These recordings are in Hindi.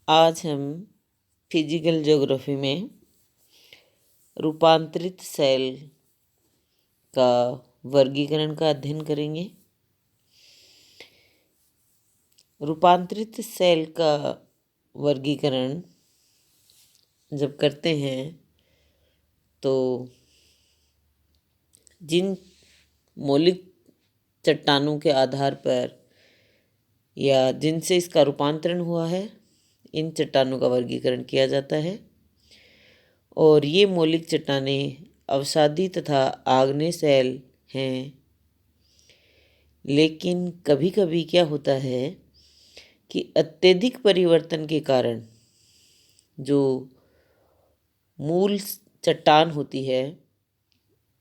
आज हम फिजिकल ज्योग्राफी में रूपांतरित सेल का वर्गीकरण का अध्ययन करेंगे। रूपांतरित सेल का वर्गीकरण जब करते हैं तो जिन मौलिक चट्टानों के आधार पर या जिनसे इसका रूपांतरण हुआ है, इन चट्टानों का वर्गीकरण किया जाता है। और ये मौलिक चट्टानें अवसादी तथा आग्नेय सेल हैं। लेकिन कभी कभी क्या होता है कि अत्यधिक परिवर्तन के कारण जो मूल चट्टान होती है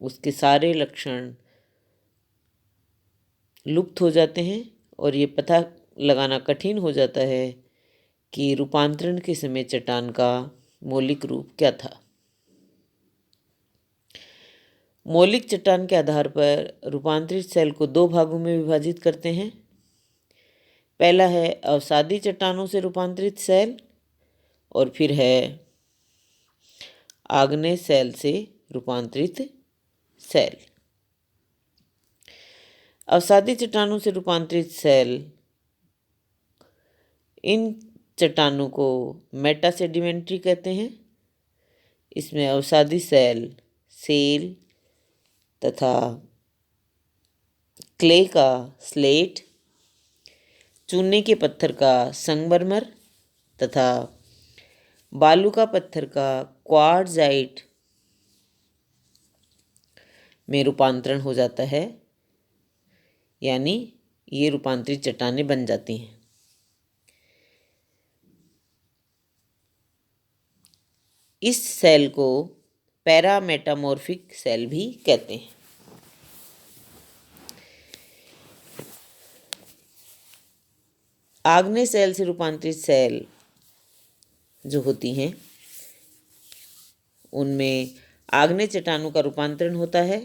उसके सारे लक्षण लुप्त हो जाते हैं और ये पता लगाना कठिन हो जाता है कि रूपांतरण के समय चट्टान का मौलिक रूप क्या था। मौलिक चट्टान के आधार पर रूपांतरित सेल को दो भागों में विभाजित करते हैं। पहला है अवसादी चट्टानों से रूपांतरित सेल और फिर है आग्नेय सेल से रूपांतरित सेल। अवसादी चट्टानों से रूपांतरित सेल, इन चट्टानों को मेटासेडिमेंट्री कहते हैं। इसमें अवसादी सेल तथा क्ले का स्लेट, चूने के पत्थर का संगमरमर तथा बालू का पत्थर का क्वार्ट्जाइट में रूपांतरण हो जाता है, यानी ये रूपांतरित चट्टानें बन जाती हैं। इस सेल को पैरामेटामॉर्फिक सेल भी कहते हैं। आग्नेय सेल से रूपांतरित सेल जो होती हैं उनमें आग्नेय चट्टानों का रूपांतरण होता है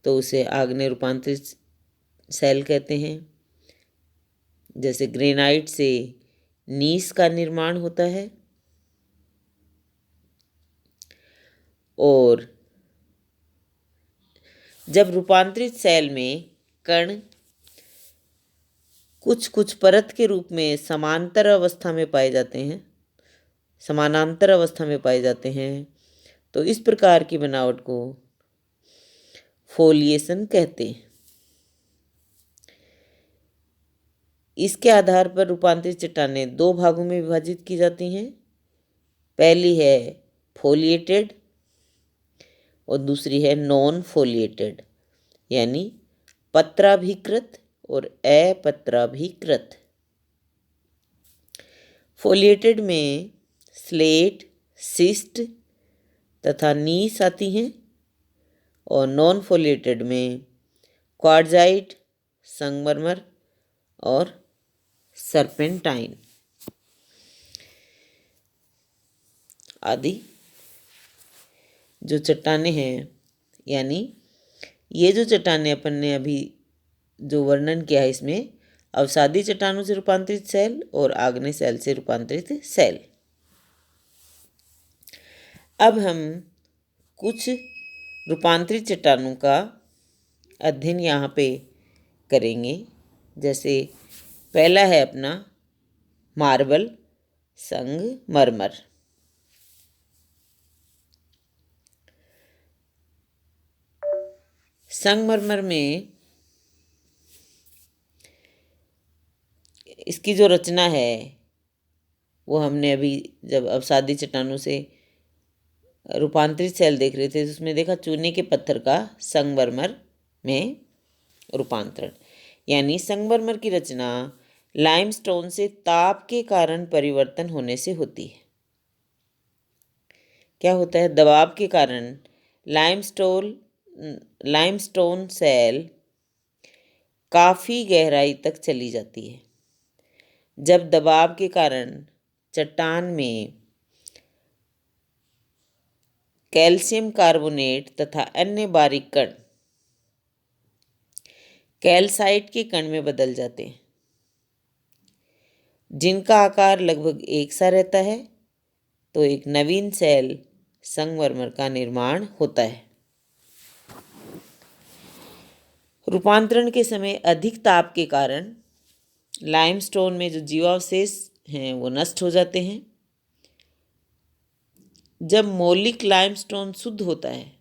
तो उसे आग्नेय रूपांतरित सेल कहते हैं। जैसे ग्रेनाइट से नीस का निर्माण होता है और जब रूपांतरित सेल में कण कुछ परत के रूप में समानांतर अवस्था में पाए जाते हैं तो इस प्रकार की बनावट को फोलिएशन कहते हैं। इसके आधार पर रूपांतरित चट्टानें दो भागों में विभाजित की जाती हैं। पहली है फोलिएटेड और दूसरी है नॉन फोलिएटेड, यानी पत्राभिकृत और अपत्राभिकृत। फोलिएटेड में स्लेट, सिस्ट तथा नीस आती हैं और नॉन फोलिएटेड में क्वार्ट्जाइट, संगमरमर और सर्पेंटाइन आदि जो चट्टानें हैं, यानी ये जो चट्टानें अपन ने अभी जो वर्णन किया है इसमें अवसादी चट्टानों से रूपांतरित सेल और आग्नेय सेल से रूपांतरित सेल। अब हम कुछ रूपांतरित चट्टानों का अध्ययन यहाँ पे करेंगे। जैसे पहला है अपना मार्बल संगमरमर। संगमरमर में इसकी जो रचना है वो हमने अभी जब अवसादी चट्टानों से रूपांतरित सेल देख रहे थे तो उसमें देखा चूने के पत्थर का संगमरमर में रूपांतरण, यानी संगमरमर की रचना लाइमस्टोन से ताप के कारण परिवर्तन होने से होती है। क्या होता है, दबाव के कारण लाइमस्टोन सेल काफ़ी गहराई तक चली जाती है। जब दबाव के कारण चट्टान में कैल्शियम कार्बोनेट तथा अन्य बारीक कण कैल्साइट के कण में बदल जाते हैं। जिनका आकार लगभग एक सा रहता है, तो एक नवीन सेल संगमरमर का निर्माण होता है। रूपांतरण के समय अधिक ताप के कारण लाइमस्टोन में जो जीवावशेष हैं वो नष्ट हो जाते हैं। जब मौलिक लाइमस्टोन शुद्ध होता है,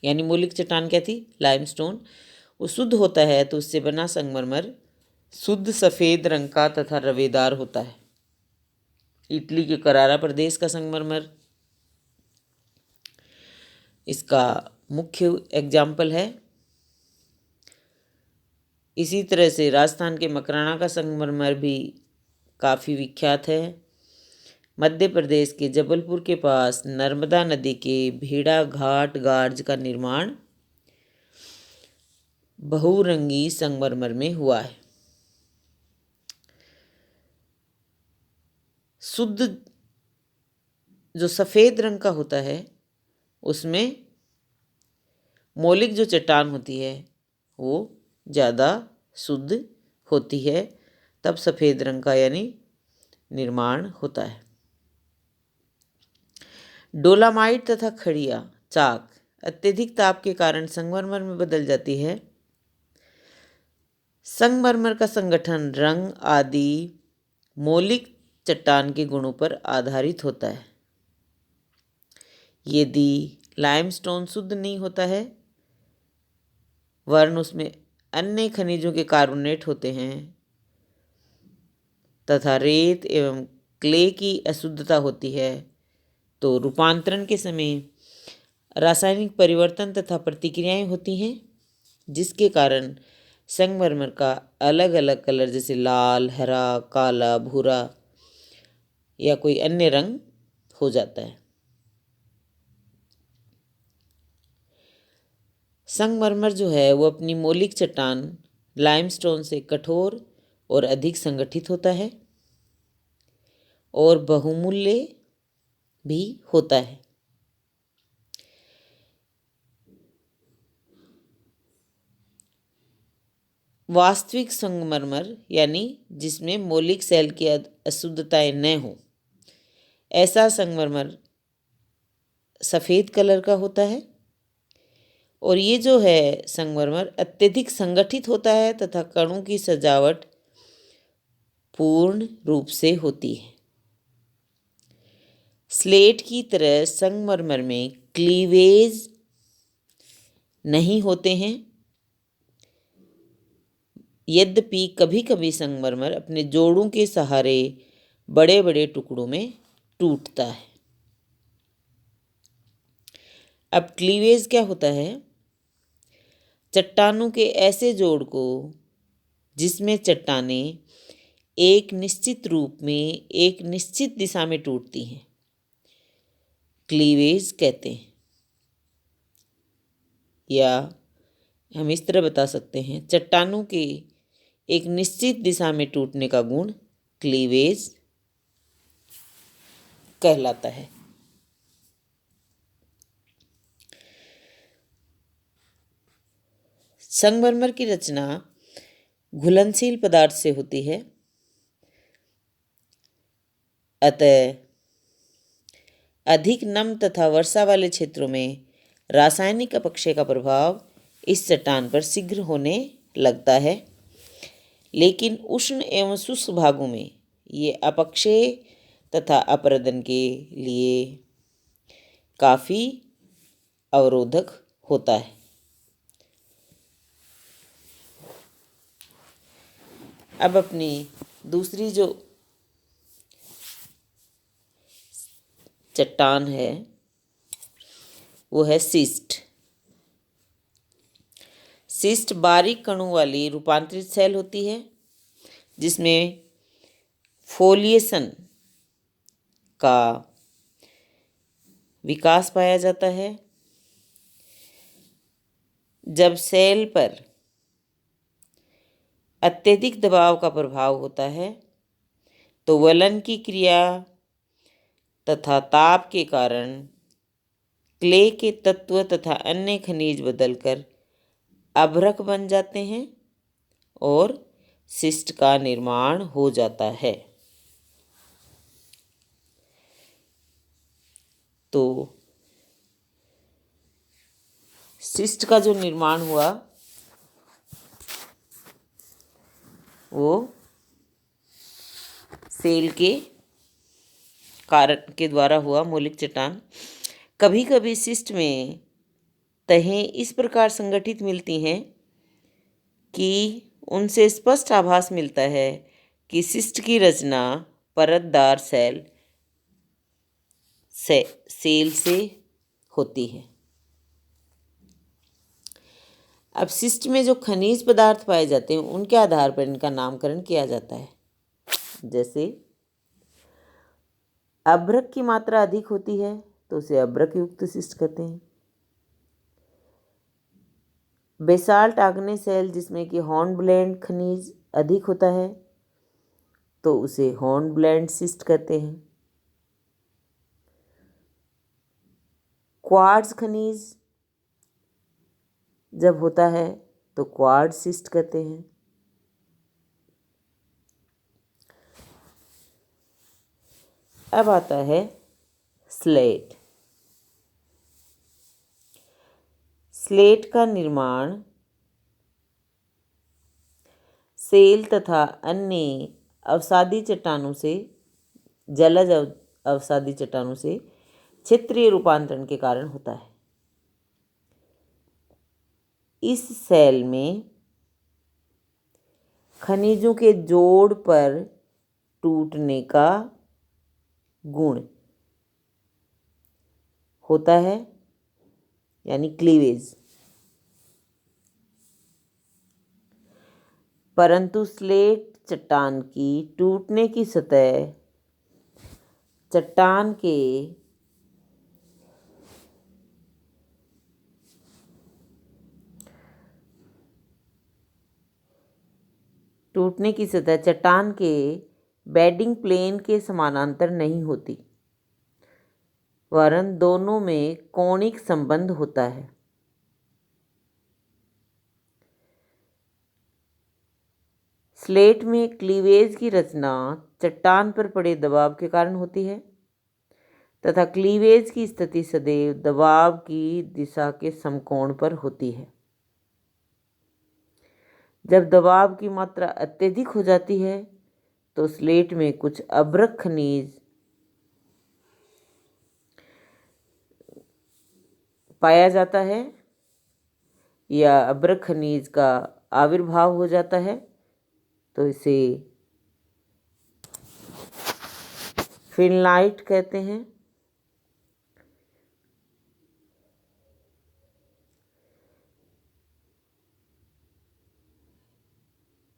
यानी मौलिक चट्टान क्या थी? लाइमस्टोन। वो शुद्ध होता है तो उससे बना संगमरमर शुद्ध सफ़ेद रंग का तथा रवेदार होता है। इटली के करारा प्रदेश का संगमरमर इसका मुख्य एग्जाम्पल है। इसी तरह से राजस्थान के मकराना का संगमरमर भी काफ़ी विख्यात है। मध्य प्रदेश के जबलपुर के पास नर्मदा नदी के भेड़ा घाट गार्ज का निर्माण बहुरंगी संगमरमर में हुआ है। शुद्ध जो सफ़ेद रंग का होता है उसमें मौलिक जो चट्टान होती है वो ज़्यादा शुद्ध होती है, तब सफ़ेद रंग का यानी निर्माण होता है। डोलामाइट तथा खड़िया चाक अत्यधिक ताप के कारण संगमरमर में बदल जाती है। संगमरमर का संगठन रंग आदि मौलिक चट्टान के गुणों पर आधारित होता है। यदि लाइमस्टोन शुद्ध नहीं होता है वरन उसमें अन्य खनिजों के कार्बोनेट होते हैं तथा रेत एवं क्ले की अशुद्धता होती है, तो रूपांतरण के समय रासायनिक परिवर्तन तथा प्रतिक्रियाएं होती हैं, जिसके कारण संगमरमर का अलग अलग कलर जैसे लाल, हरा, काला, भूरा या कोई अन्य रंग हो जाता है। संगमरमर जो है वो अपनी मौलिक चट्टान लाइमस्टोन से कठोर और अधिक संगठित होता है और बहुमूल्य भी होता है। वास्तविक संगमरमर यानी जिसमें मौलिक सेल की अशुद्धताएं न हो, ऐसा संगमरमर सफ़ेद कलर का होता है और ये जो है संगमरमर अत्यधिक संगठित होता है तथा कणों की सजावट पूर्ण रूप से होती है। स्लेट की तरह संगमरमर में क्लीवेज नहीं होते हैं, यद्यपि कभी कभी संगमरमर अपने जोड़ों के सहारे बड़े बड़े टुकड़ों में टूटता है। अब क्लीवेज क्या होता है? चट्टानों के ऐसे जोड़ को जिसमें चट्टानें एक निश्चित रूप में एक निश्चित दिशा में टूटती हैं, क्लीवेज कहते हैं। या हम इस तरह बता सकते हैं, चट्टानों के एक निश्चित दिशा में टूटने का गुण क्लीवेज कहलाता है। संगमरमर की रचना घुलनशील पदार्थ से होती है, अतः अधिक नम तथा वर्षा वाले क्षेत्रों में रासायनिक अपक्षय का प्रभाव इस चट्टान पर शीघ्र होने लगता है, लेकिन उष्ण एवं शुष्क भागों में ये अपक्षय तथा अपरदन के लिए काफ़ी अवरोधक होता है। अब अपनी दूसरी जो चट्टान है वो है सिस्ट। सिस्ट बारीक कणों वाली रूपांतरित सेल होती है जिसमें फोलिएशन का विकास पाया जाता है। जब सेल पर अत्यधिक दबाव का प्रभाव होता है तो वलन की क्रिया तथा ताप के कारण क्ले के तत्व तथा अन्य खनिज बदलकर अभ्रक बन जाते हैं और सिस्ट का निर्माण हो जाता है। तो सिस्ट का जो निर्माण हुआ वो सेल के कारण के द्वारा हुआ मौलिक चट्टान। कभी कभी सिस्ट में तहें इस प्रकार संगठित मिलती हैं कि उनसे स्पष्ट आभास मिलता है कि सिस्ट की रचना परतदार सेल से होती है। अब सिस्ट में जो खनिज पदार्थ पाए जाते हैं उनके आधार पर इनका नामकरण किया जाता है। जैसे अभ्रक की मात्रा अधिक होती है तो उसे अभ्रक युक्त सिस्ट कहते हैं। बेसाल्ट आग्नेय सेल जिसमें कि हॉर्नब्लेंड खनिज अधिक होता है तो उसे हॉर्नब्लेंड सिस्ट कहते हैं। क्वार्ट्ज खनिज जब होता है तो क्वार्ट्ज सिस्ट कहते हैं। अब आता है स्लेट। स्लेट का निर्माण सेल तथा अन्य अवसादी चट्टानों से जलज अवसादी चट्टानों से क्षेत्रीय रूपांतरण के कारण होता है। इस सेल में खनिजों के जोड़ पर टूटने का गुण होता है, यानी क्लीवेज। परंतु स्लेट चट्टान की टूटने की सतह चट्टान के बेडिंग प्लेन के समानांतर नहीं होती, वरन दोनों में कोणिक संबंध होता है। स्लेट में क्लीवेज की रचना चट्टान पर पड़े दबाव के कारण होती है तथा क्लीवेज की स्थिति सदैव दबाव की दिशा के समकोण पर होती है। जब दबाव की मात्रा अत्यधिक हो जाती है तो स्लेट में कुछ अभ्रक खनिज पाया जाता है या अभ्रक खनिज का आविर्भाव हो जाता है, तो इसे फिनलाइट कहते हैं।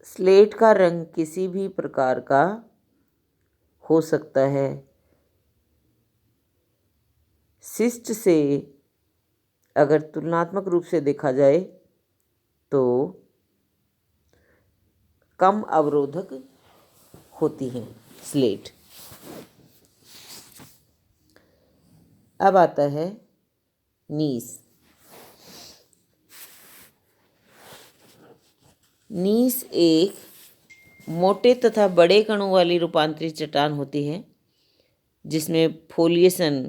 स्लेट का रंग किसी भी प्रकार का हो सकता है। सिस्ट से अगर तुलनात्मक रूप से देखा जाए तो कम अवरोधक होती हैं स्लेट। अब आता है नीस। नीस एक मोटे तथा बड़े कणों वाली रूपांतरित चट्टान होती है जिसमें फोलिएशन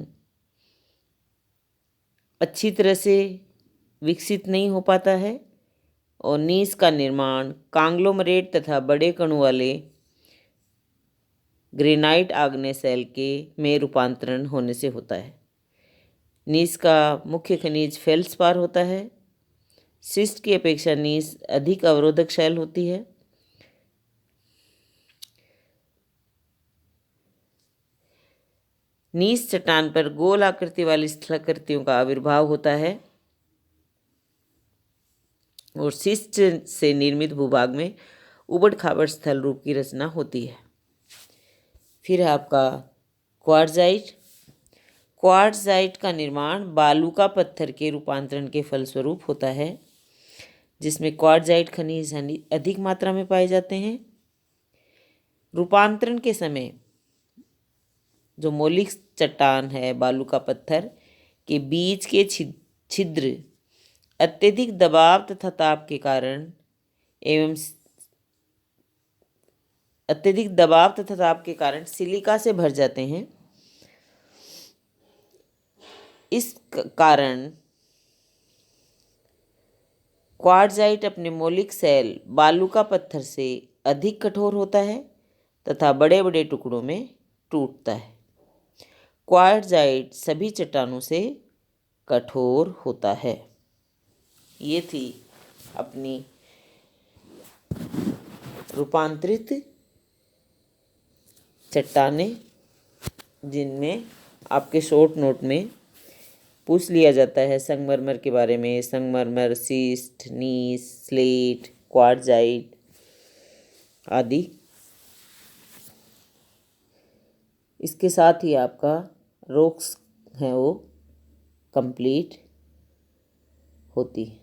अच्छी तरह से विकसित नहीं हो पाता है और नीस का निर्माण कांग्लोमरेट तथा बड़े कणों वाले ग्रेनाइट आग्नेय सेल के में रूपांतरण होने से होता है। नीस का मुख्य खनिज फेल्सपार होता है। सिस्ट की अपेक्षा नीस अधिक अवरोधक शैल होती है। नीस चट्टान पर गोल आकृति वाली स्थलाकृतियों का आविर्भाव होता है और सिस्ट से निर्मित भूभाग में उबड़ खाबड़ स्थल रूप की रचना होती है। फिर है आपका क्वार्ट्जाइट। क्वार्ट्जाइट का निर्माण बालू का पत्थर के रूपांतरण के फलस्वरूप होता है जिसमें क्वार्ट्जाइट खनिज अधिक मात्रा में पाए जाते हैं। रूपांतरण के समय जो मौलिक चट्टान है बालू का पत्थर के बीच के छिद्र अत्यधिक दबाव तथा ताप के कारण एवं अत्यधिक दबाव तथा ताप के कारण सिलिका से भर जाते हैं। इस कारण क्वार्ट्जाइट अपने मौलिक सेल बालू का पत्थर से अधिक कठोर होता है तथा बड़े बड़े टुकड़ों में टूटता है। क्वार्ट्जाइट सभी चट्टानों से कठोर होता है। ये थी अपनी रूपांतरित चट्टानें, जिनमें आपके शॉर्ट नोट में पूछ लिया जाता है संगमरमर के बारे में। संगमरमर, सीस्ट, नीस, स्लेट, क्वार्ट्जाइट आदि। इसके साथ ही आपका रॉक्स है वो कंप्लीट होती है।